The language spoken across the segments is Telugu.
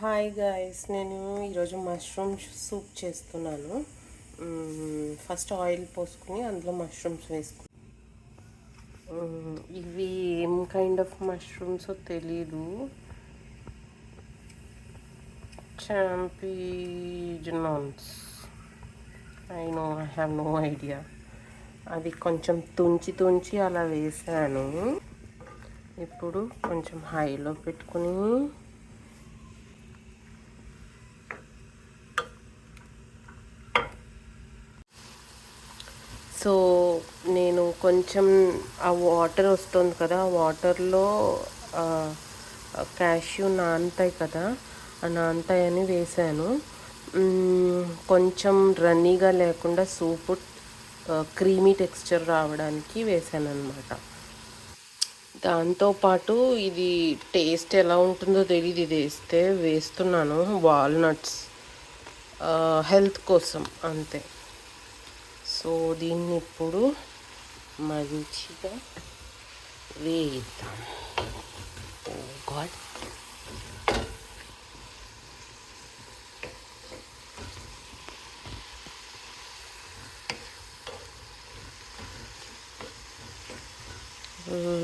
హాయ్ గాయస్, నేను ఈరోజు మష్రూమ్ సూప్ చేస్తున్నాను. ఫస్ట్ ఆయిల్ పోసుకుని అందులో మష్రూమ్స్ వేసుకుని, ఇవి ఏం కైండ్ ఆఫ్ మష్రూమ్సో తెలీదు. చాంపిజనాన్స్, ఐ హ్యావ్ నో ఐడియా. అది కొంచెం తుంచి అలా వేసాను. ఇప్పుడు కొంచెం హైలో పెట్టుకుని సో నేను కొంచెం ఆ వాటర్ వస్తుంది కదా, ఆ వాటర్లో క్యాష్యూ నానతాయి కదా, ఆ నానతాయని వేసాను. కొంచెం రన్నీగా లేకుండా సూపు క్రీమీ టెక్స్చర్ రావడానికి వేసాను అనమాట. దాంతోపాటు ఇది టేస్ట్ ఎలా ఉంటుందో తెలియదు, ఇది వేస్తున్నాను వాల్నట్స్, హెల్త్ కోసం అంతే. సో దీన్ని ఇప్పుడు మంచిగా వేయిద్దాం. ఓ God,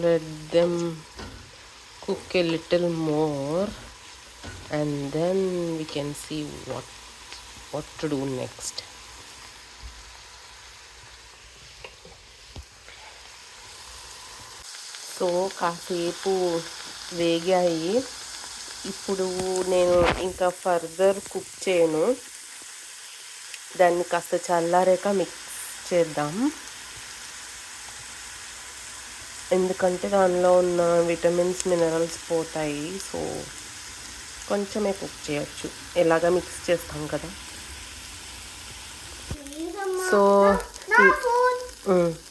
let them cook a little more and then we can see what to do next. So కాసేపు వేగాయి. ఇప్పుడు నేను ఇంకా ఫర్దర్ కుక్ చేయను, దాన్ని కాస్త చల్లారాక మిక్స్ చేద్దాం. ఎందుకంటే దానిలో ఉన్న విటమిన్స్ మినరల్స్ పోతాయి. సో కొంచెమే కుక్ చేయొచ్చు, ఎలాగా మిక్స్ చేస్తాం కదా. So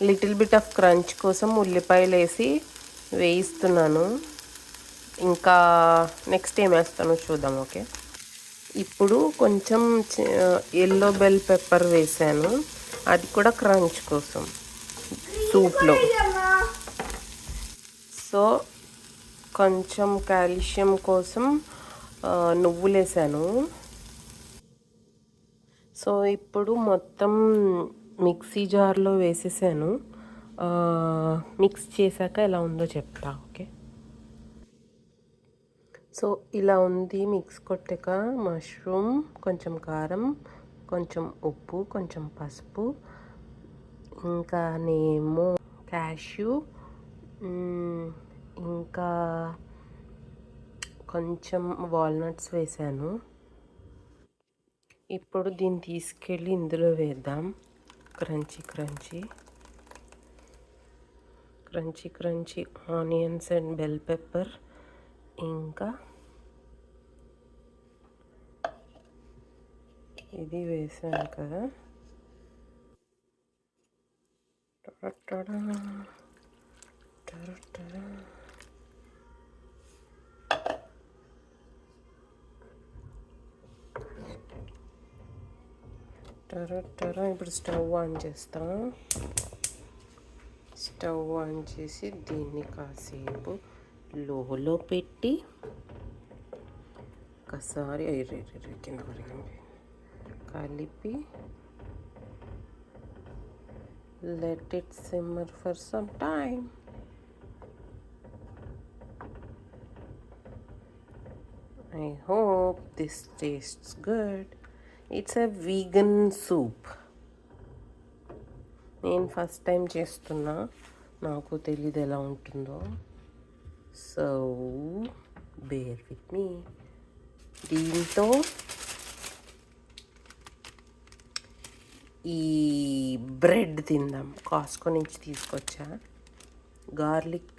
little bit of crunch కోసం ఉల్లిపాయలు వేసి వేయిస్తున్నాను. ఇంకా నెక్స్ట్ ఏం వేస్తానో చూద్దాం. ఓకే, ఇప్పుడు కొంచెం ఎల్లో బెల్ పెప్పర్ వేసాను, అది కూడా క్రంచ్ కోసం సూప్లో. సో కొంచెం కాల్షియం కోసం నువ్వులు వేసాను. సో ఇప్పుడు మొత్తం మిక్సీ జార్లో వేసేసాను. మిక్స్ చేశాక ఎలా ఉందో చెప్తా. ఓకే, సో ఇలా ఉంది మిక్స్ కొట్టాక. మష్రూమ్, కొంచెం కారం, కొంచెం ఉప్పు, కొంచెం పసుపు, ఇంకా నేమో క్యాష్యూ, ఇంకా కొంచెం వాల్నట్స్ వేసాను. ఇప్పుడు దీన్ని తీసుకెళ్ళి ఇందులో వేద్దాం. Crunchy onions and bell pepper, ఇంకా ఇది వేసాను కదా. ఇప్పుడు స్టవ్ ఆన్ చేస్తాం. స్టవ్ ఆన్ చేసి దీన్ని కాసేపు లోలో పెట్టి ఒకసారి కింద కలిపి let it simmer for some time. I hope this tastes good. It's a vegan soup. నేను ఫస్ట్ టైం చేస్తున్నా, నాకు తెలియదు ఎలా ఉంటుందో. So bear with me. దీంతో ఈ బ్రెడ్ తిందాం. కాస్కో నుంచి తీసుకొచ్చా garlic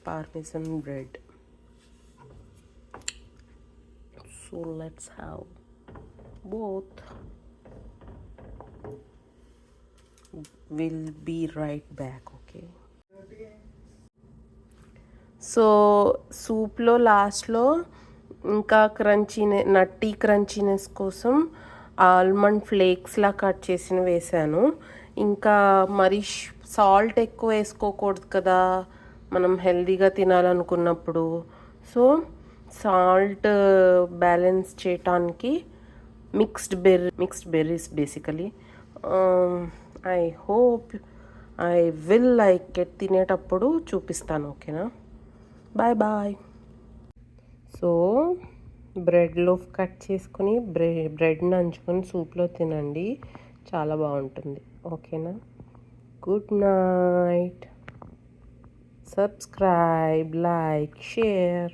parmesan bread. So let's have both. We'll be right back. Okay, so సూప్లో లాస్ట్లో ఇంకా నట్టి క్రంచీనెస్ కోసం ఆల్మండ్ ఫ్లేక్స్లా కట్ చేసిన వేసాను. ఇంకా మరి సాల్ట్ ఎక్కువ వేసుకోకూడదు కదా మనం హెల్దీగా తినాలనుకున్నప్పుడు. సో సాల్ట్ బ్యాలెన్స్ చేయటానికి mixed berries basically. I hope I will like it. తినేటప్పుడు చూపిస్తాను, ఓకేనా? Bye bye. So bread loaf cut చేసుకొని బ్రెడ్ నంచుకొని సూప్లో తినండి, చాలా బాగుంటుంది, ఓకేనా? Good night. Subscribe, like, share.